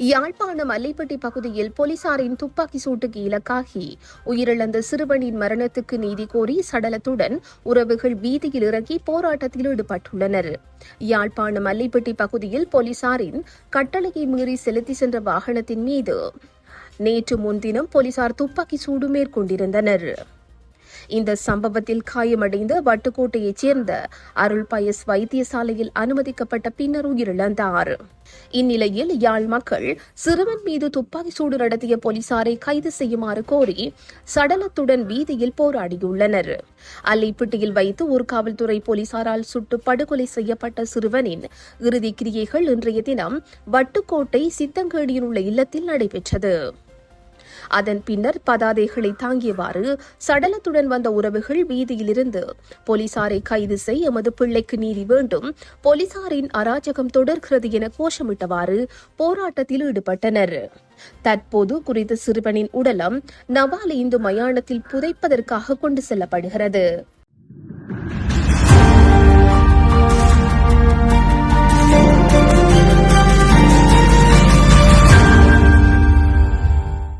யாழ்ப்பாணம் அல்லைப்பட்டி பகுதியில் போலீசாரின் துப்பாக்கி சூட்டுக்கு இலக்காகி உயிரிழந்த சிறுவனின் மரணத்துக்கு நீதி கோரி சடலத்துடன் உறவுகள் வீதியில் இறங்கி போராட்டத்தில் ஈடுபட்டுள்ளனர். யாழ்ப்பாணம் அல்லைப்பட்டி பகுதியில் போலீசாரின் கட்டளையை மீறி செலுத்தி சென்ற வாகனத்தின் மீது நேற்று முன்தினம் போலீசார் துப்பாக்கி சூடு மேற்கொண்டிருந்தனர். இந்த சம்பவத்தில் காயமடைந்த வட்டுக்கோட்டையைச் சேர்ந்த அருள் பயஸ் வைத்தியசாலையில் அனுமதிக்கப்பட்ட பின்னர் உயிரிழந்தார். இந்நிலையில் யாழ் மக்கள் சிறுவன் மீது துப்பாக்கி சூடு நடத்திய போலீசாரை கைது செய்யுமாறு கோரி சடலத்துடன் வீதியில் போராடியுள்ளனர். அல்லைப்பட்டியில் வைத்து ஒரு காவல்துறை போலீசாரால் சுட்டு படுகொலை செய்யப்பட்ட சிறுவனின் இறுதி கிரியைகள் இன்றைய தினம் வட்டுக்கோட்டை சித்தங்கேணியில் உள்ள இல்லத்தில் நடைபெற்றது. அதன் பின்னர் பதாதைகளை தாங்கியவாறு சடலத்துடன் வந்த உறவுகள் வீதியிலிருந்து போலீசாரை கைது செய், எமது பிள்ளைக்கு நீதி வேண்டும், போலீசாரின் அராஜகம் தொடர்கிறது என கோஷமிட்டவாறு போராட்டத்தில் ஈடுபட்டனர். தற்போது குறித்த சிறுவனின் உடலம் நவாலி இந்து மயானத்தில் புதைப்பதற்காக கொண்டு செல்லப்படுகிறது.